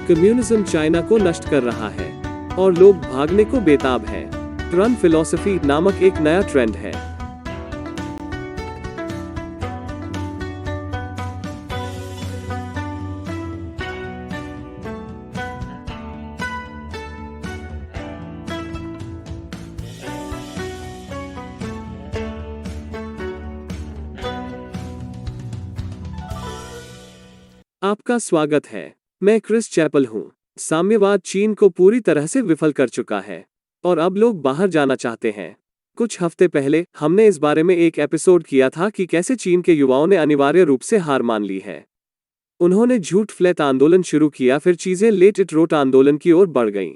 Communism China को नष्ट कर रहा है और लोग भागने को बेताब हैं। रन फिलॉसफी नामक एक नया ट्रेंड है। आपका स्वागत है। मैं क्रिस चैपल हूँ। साम्यवाद चीन को पूरी तरह से विफल कर चुका है और अब लोग बाहर जाना चाहते हैं। कुछ हफ्ते पहले हमने इस बारे में एक एपिसोड किया था कि कैसे चीन के युवाओं ने अनिवार्य रूप से हार मान ली है। उन्होंने झूठ फ्लैट आंदोलन शुरू किया, फिर चीजें लेट इट रोट आंदोलन की ओर बढ़ गईं।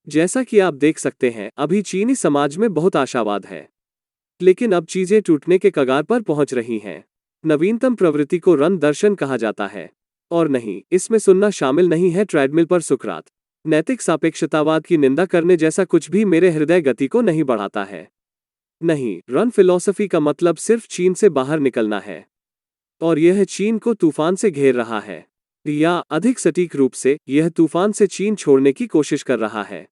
जैसा कि आप देख सकते हैं, अभी चीनी समाज में बहुत आशावाद है, लेकिन अब चीजें टूटने के कगार पर पहुंच रही हैं। नवीनतम प्रवृत्ति को रन दर्शन कहा जाता है। और नहीं, इसमें सुनना शामिल नहीं है ट्रेडमिल पर सुकरात, नैतिक सापेक्षतावाद की निंदा करने जैसा कुछ भी मेरे हृदय गति को नहीं बढ़ाता है। नहीं, रन फिलॉसफी का मतलब सिर्फ चीन से बाहर निकलना है, और यह चीन को तूफान से घेर रहा है, या अधिक सटीक रूप से यह तूफान से चीन छोड़ने की कोशिश कर रहा है।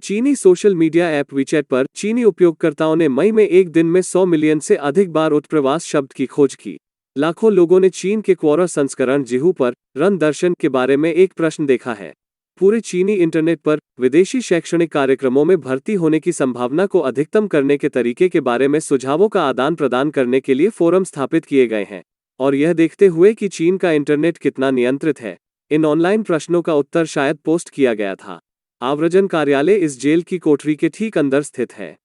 चीनी सोशल मीडिया ऐप वीचैट पर चीनी उपयोगकर्ताओं ने मई में एक दिन में 100 मिलियन से अधिक बार उत्प्रवास शब्द की खोज की। लाखों लोगों ने चीन के क्वॉरर संस्करण जिहू पर रन दर्शन के बारे में एक प्रश्न देखा है। पूरे चीनी इंटरनेट पर विदेशी शैक्षणिक कार्यक्रमों में भर्ती होने की संभावना को अधिकतम करने के तरीके के बारे में सुझावों का आदान प्रदान करने के लिए फोरम स्थापित किए गए हैं। और यह देखते हुए कि चीन का इंटरनेट कितना नियंत्रित है, इन ऑनलाइन प्रश्नों का उत्तर शायद पोस्ट किया गया था। आव्रजन कार्यालय इस जेल की कोठरी के ठीक अंदर स्थित है।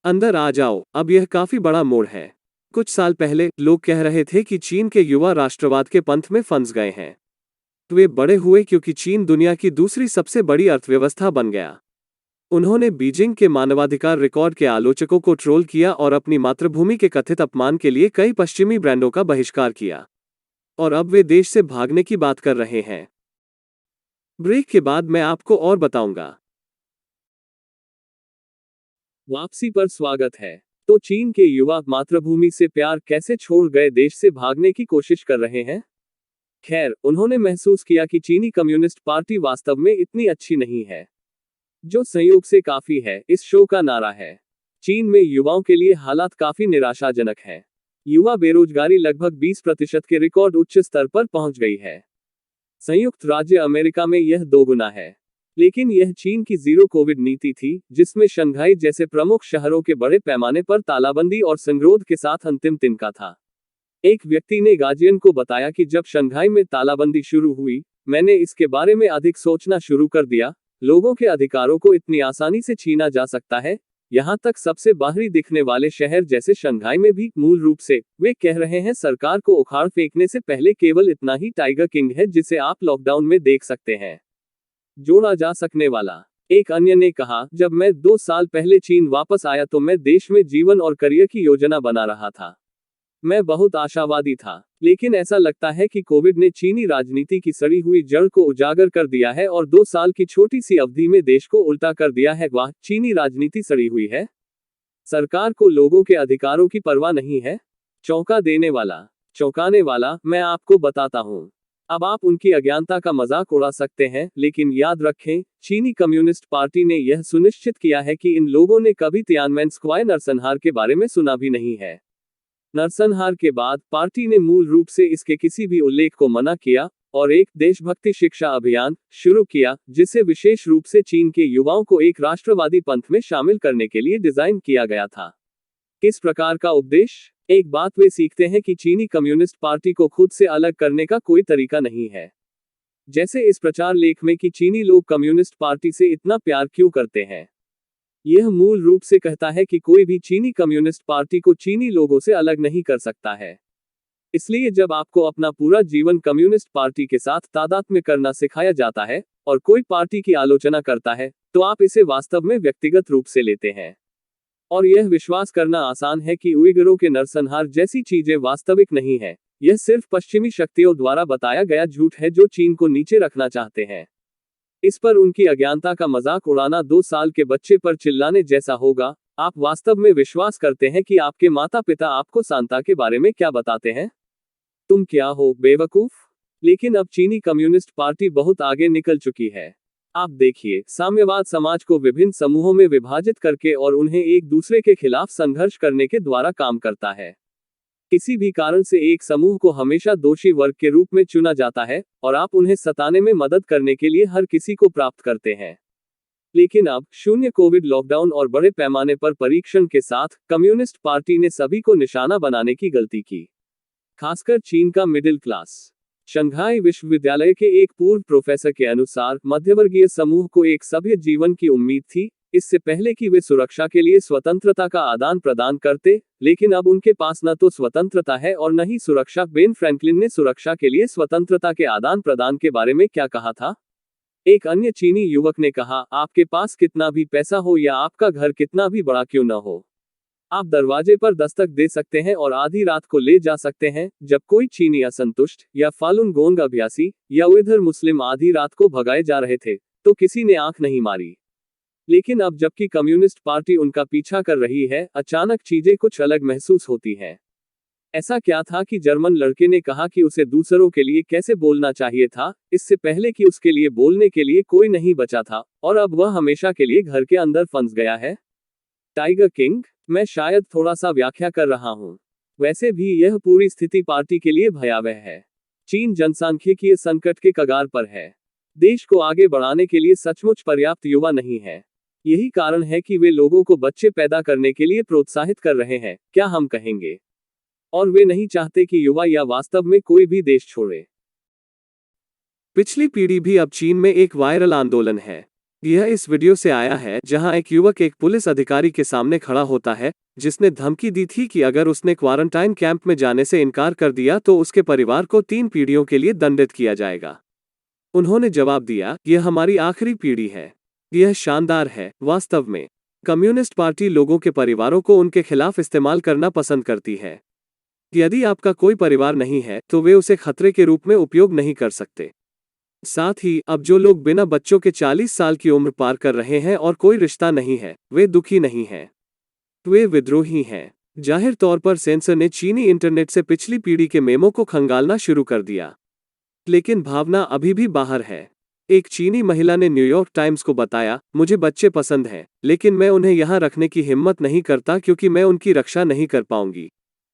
अंदर आ जाओ, अब यह काफी बड़ा मोड़ है। कुछ साल पहले लोग कह रहे थे कि चीन के युवा राष्ट्रवाद के पंथ में फंस गए हैं। वे बड़े हुए क्योंकि चीन दुनिया की दूसरी सबसे बड़ी अर्थव्यवस्था बन गया। उन्होंने बीजिंग के मानवाधिकार रिकॉर्ड के आलोचकों को ट्रोल किया और अपनी मातृभूमि के कथित अपमान के लिए कई पश्चिमी ब्रांडों का बहिष्कार किया। और अब वे देश से भागने की बात कर रहे हैं। ब्रेक के बाद मैं आपको और बताऊंगा। वापसी पर स्वागत है। तो चीन के युवा मातृभूमि से प्यार कैसे छोड़ गए देश से भागने की कोशिश कर रहे हैं? खैर, उन्होंने महसूस किया कि चीनी कम्युनिस्ट पार्टी वास्तव में इतनी अच्छी नहीं है, जो संयोग से काफी है। इस शो का नारा है, चीन में युवाओं के लिए हालात काफी निराशाजनक है। युवा बेरोजगारी लगभग 20% के रिकॉर्ड उच्च स्तर पर पहुंच गई है। संयुक्त राज्य अमेरिका में यह 2 गुना है। लेकिन यह चीन की जीरो कोविड नीति थी, जिसमें शंघाई जैसे प्रमुख शहरों के बड़े पैमाने पर तालाबंदी और संगरोध के साथ अंतिम तिनका था। एक व्यक्ति ने गार्जियन को बताया कि जब शंघाई में तालाबंदी शुरू हुई, मैंने इसके बारे में अधिक सोचना शुरू कर दिया। लोगों के अधिकारों को इतनी आसानी से छीना जा सकता है, यहाँ तक सबसे बाहरी दिखने वाले शहर जैसे शंघाई में भी। मूल रूप से वे कह रहे हैं, सरकार को उखाड़ फेंकने से पहले केवल इतना ही टाइगर किंग है जिसे आप लॉकडाउन में देख सकते हैं। जोड़ा जा सकने वाला। एक अन्य ने कहा, जब मैं 2 साल पहले चीन वापस आया तो मैं देश में जीवन और करियर की योजना बना रहा था। मैं बहुत आशावादी था, लेकिन ऐसा लगता है कि कोविड ने चीनी राजनीति की सड़ी हुई जड़ को उजागर कर दिया है और 2 साल की छोटी सी अवधि में देश को उल्टा कर दिया है। वाह, चीनी राजनीति सड़ी हुई है। सरकार को लोगों के अधिकारों की परवाह नहीं है। चौंका देने वाला, चौंकाने वाला, मैं आपको बताता हूँ। अब आप उनकी अज्ञानता का मजाक उड़ा सकते हैं, लेकिन याद रखें, चीनी कम्युनिस्ट पार्टी ने यह सुनिश्चित किया है कि इन लोगों ने कभी तियानमेन स्क्वायर नरसंहार के बारे में सुना भी नहीं है। नरसंहार के बाद पार्टी ने मूल रूप से इसके किसी भी उल्लेख को मना किया और एक देशभक्ति शिक्षा अभियान शुरू किया, जिसे विशेष रूप से चीन के युवाओं को एक राष्ट्रवादी पंथ में शामिल करने के लिए डिजाइन किया गया था। किस प्रकार का उपदेश? एक बात वे सीखते हैं कि चीनी कम्युनिस्ट पार्टी को खुद से अलग करने का कोई तरीका नहीं है। जैसे इस प्रचार लेख में कि चीनी लोग कम्युनिस्ट पार्टी से इतना प्यार क्यों करते हैं। यह मूल रूप से कहता है कि कोई भी चीनी कम्युनिस्ट पार्टी को चीनी लोगों से अलग नहीं कर सकता है। इसलिए जब आपको अपना पूरा जीवन कम्युनिस्ट पार्टी के साथ तादात्म्य करना सिखाया जाता है और कोई पार्टी की आलोचना करता है, तो आप इसे वास्तव में व्यक्तिगत रूप से लेते हैं। और यह विश्वास करना आसान है कि उइगरों के नरसंहार जैसी चीजें वास्तविक नहीं है। यह सिर्फ पश्चिमी शक्तियों द्वारा बताया गया झूठ है जो चीन को नीचे रखना चाहते हैं। इस पर उनकी अज्ञानता का मजाक उड़ाना 2 साल के बच्चे पर चिल्लाने जैसा होगा। आप वास्तव में विश्वास करते हैं कि आपके माता पिता आपको सांता के बारे में क्या बताते हैं? तुम क्या हो, बेवकूफ? लेकिन अब चीनी कम्युनिस्ट पार्टी बहुत आगे निकल चुकी है। आप देखिए, साम्यवाद समाज को विभिन्न समूहों में विभाजित करके और उन्हें एक दूसरे के खिलाफ संघर्ष करने के द्वारा काम करता है। किसी भी कारण से एक समूह को हमेशा दोषी वर्ग के रूप में चुना जाता है और आप उन्हें सताने में मदद करने के लिए हर किसी को प्राप्त करते हैं। लेकिन अब शून्य कोविड लॉकडाउन और बड़े पैमाने पर परीक्षण के साथ कम्युनिस्ट पार्टी ने सभी को निशाना बनाने की गलती की, खासकर चीन का मिडिल क्लास। शंघाई विश्वविद्यालय के एक पूर्व प्रोफेसर के अनुसार मध्यवर्गीय समूह को एक सभ्य जीवन की उम्मीद थी, इससे पहले कि वे सुरक्षा के लिए स्वतंत्रता का आदान प्रदान करते, लेकिन अब उनके पास न तो स्वतंत्रता है और न ही सुरक्षा। बेन फ्रैंकलिन ने सुरक्षा के लिए स्वतंत्रता के आदान प्रदान के बारे में क्या कहा था? एक अन्य चीनी युवक ने कहा, आपके पास कितना भी पैसा हो या आपका घर कितना भी बड़ा क्यों न हो, आप दरवाजे पर दस्तक दे सकते हैं और आधी रात को ले जा सकते हैं। जब कोई चीनी असंतुष्ट या फालुन गोंग अभ्यासी या उइघुर मुस्लिम आधी रात को भगाए जा रहे थे तो किसी ने आंख नहीं मारी। लेकिन अब जबकि कम्युनिस्ट पार्टी उनका पीछा कर रही है, अचानक चीजें कुछ अलग महसूस होती हैं। ऐसा क्या था कि जर्मन लड़के ने कहा कि उसे दूसरों के लिए कैसे बोलना चाहिए था, इससे पहले कि उसके लिए बोलने के लिए कोई नहीं बचा था, और अब वह हमेशा के लिए घर के अंदर फंस गया है? टाइगर किंग, मैं शायद थोड़ा सा व्याख्या कर रहा हूं। वैसे भी यह पूरी स्थिति पार्टी के लिए भयावह है। चीन जनसांख्यिकीय संकट के कगार पर है। देश को आगे बढ़ाने के लिए सचमुच पर्याप्त युवा नहीं है। यही कारण है कि वे लोगों को बच्चे पैदा करने के लिए प्रोत्साहित कर रहे हैं, क्या हम कहेंगे, और वे नहीं चाहते कि युवा या वास्तव में कोई भी देश छोड़े। पिछली पीढ़ी भी अब चीन में एक वायरल आंदोलन है। यह इस वीडियो से आया है जहां एक युवक एक पुलिस अधिकारी के सामने खड़ा होता है जिसने धमकी दी थी कि अगर उसने क्वारंटाइन कैंप में जाने से इनकार कर दिया तो उसके परिवार को 3 पीढ़ियों के लिए दंडित किया जाएगा। उन्होंने जवाब दिया, यह हमारी आखिरी पीढ़ी है। यह शानदार है। वास्तव में कम्युनिस्ट पार्टी लोगों के परिवारों को उनके खिलाफ इस्तेमाल करना पसंद करती है। यदि आपका कोई परिवार नहीं है तो वे उसे खतरे के रूप में उपयोग नहीं कर सकते। साथ ही अब जो लोग बिना बच्चों के 40 साल की उम्र पार कर रहे हैं और कोई रिश्ता नहीं है, वे दुखी नहीं हैं, वे विद्रोही हैं। जाहिर तौर पर सेंसर ने चीनी इंटरनेट से पिछली पीढ़ी के मेमो को खंगालना शुरू कर दिया, लेकिन भावना अभी भी बाहर है। एक चीनी महिला ने न्यूयॉर्क टाइम्स को बताया, मुझे बच्चे पसंद हैं, लेकिन मैं उन्हें यहाँ रखने की हिम्मत नहीं करता क्योंकि मैं उनकी रक्षा नहीं कर पाऊंगी।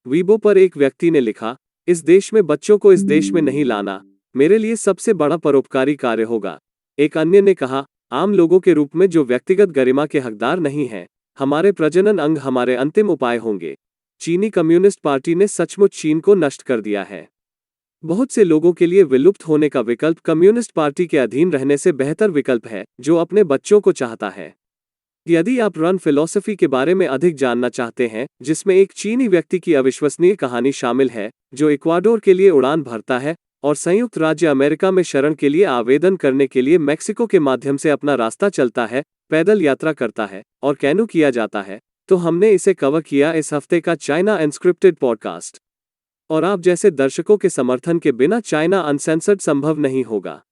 वीबो पर एक व्यक्ति ने लिखा, इस देश में बच्चों को इस देश में नहीं लाना मेरे लिए सबसे बड़ा परोपकारी कार्य होगा। एक अन्य ने कहा, आम लोगों के रूप में जो व्यक्तिगत गरिमा के हकदार नहीं हैं, हमारे प्रजनन अंग हमारे अंतिम उपाय होंगे। चीनी कम्युनिस्ट पार्टी ने सचमुच चीन को नष्ट कर दिया है। बहुत से लोगों के लिए विलुप्त होने का विकल्प कम्युनिस्ट पार्टी के अधीन रहने से बेहतर विकल्प है, जो अपने बच्चों को चाहता है। यदि आप रन फिलॉसफी के बारे में अधिक जानना चाहते हैं, जिसमें एक चीनी व्यक्ति की अविश्वसनीय कहानी शामिल है जो इक्वाडोर के लिए उड़ान भरता है और संयुक्त राज्य अमेरिका में शरण के लिए आवेदन करने के लिए मेक्सिको के माध्यम से अपना रास्ता चलता है, पैदल यात्रा करता है और कैनू किया जाता है, तो हमने इसे कवर किया इस हफ्ते का चाइना अनस्क्रिप्टेड पॉडकास्ट। और आप जैसे दर्शकों के समर्थन के बिना चाइना अनसेंसर्ड संभव नहीं होगा।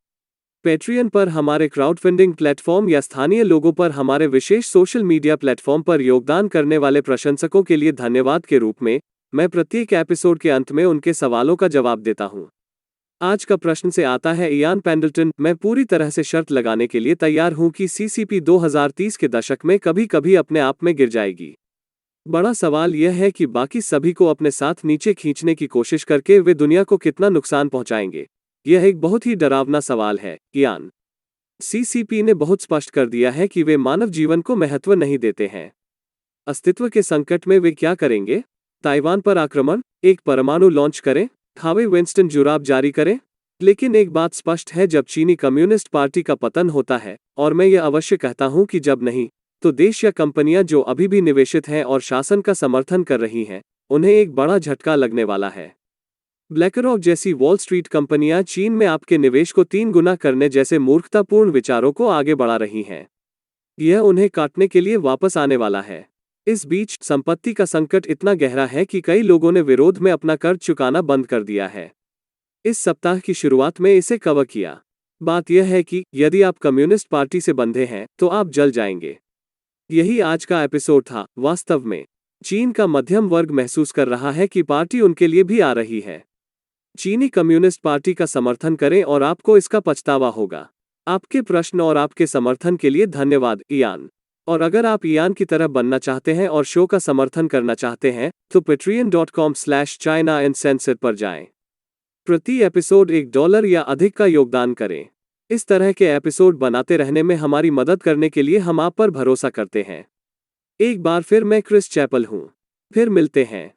पेट्रियन पर हमारे क्राउडफंडिंग प्लेटफॉर्म या स्थानीय लोगों पर हमारे विशेष सोशल मीडिया प्लेटफॉर्म पर योगदान करने वाले प्रशंसकों के लिए धन्यवाद के रूप में मैं प्रत्येक एपिसोड के अंत में उनके सवालों का जवाब देता हूं। आज का प्रश्न से आता है इयान पेंडल्टन, मैं पूरी तरह से शर्त लगाने के लिए तैयार हूं कि सीसीपी 2030 के दशक में कभी कभी अपने आप में गिर जाएगी। बड़ा सवाल यह है कि बाकी सभी को अपने साथ नीचे खींचने की कोशिश करके वे दुनिया को कितना नुकसान पहुंचाएंगे। यह एक बहुत ही डरावना सवाल है, इयान। सीसीपी ने बहुत स्पष्ट कर दिया है कि वे मानव जीवन को महत्व नहीं देते हैं। अस्तित्व के संकट में वे क्या करेंगे? ताइवान पर आक्रमण, एक परमाणु लॉन्च करें, हार्वे विंस्टन जुराब जारी करें? लेकिन एक बात स्पष्ट है, जब चीनी कम्युनिस्ट पार्टी का पतन होता है, और मैं यह अवश्य कहता हूं कि जब नहीं, तो देश या कंपनियां जो अभी भी निवेशित हैं और शासन का समर्थन कर रही हैं, उन्हें एक बड़ा झटका लगने वाला है। ब्लैकरॉक जैसी वॉल स्ट्रीट कंपनियां चीन में आपके निवेश को 3 गुना करने जैसे मूर्खतापूर्ण विचारों को आगे बढ़ा रही हैं। यह उन्हें काटने के लिए वापस आने वाला है। इस बीच संपत्ति का संकट इतना गहरा है कि कई लोगों ने विरोध में अपना कर्ज चुकाना बंद कर दिया है। इस सप्ताह की शुरुआत में इसे कवर किया। बात यह है कि यदि आप कम्युनिस्ट पार्टी से बंधे हैं तो आप जल जाएंगे। यही आज का एपिसोड था। वास्तव में चीन का मध्यम वर्ग महसूस कर रहा है कि पार्टी उनके लिए भी आ रही है। चीनी कम्युनिस्ट पार्टी का समर्थन करें और आपको इसका पछतावा होगा। आपके प्रश्न और आपके समर्थन के लिए धन्यवाद, इयान। और अगर आप इयान की तरह बनना चाहते हैं और शो का समर्थन करना चाहते हैं तो patreon.com/ChinaUncensored पर जाएं। प्रति एपिसोड $1 या अधिक का योगदान करें। इस तरह के एपिसोड बनाते रहने में हमारी मदद करने के लिए हम आप पर भरोसा करते हैं। एक बार फिर मैं क्रिस चैपल हूँ। फिर मिलते हैं।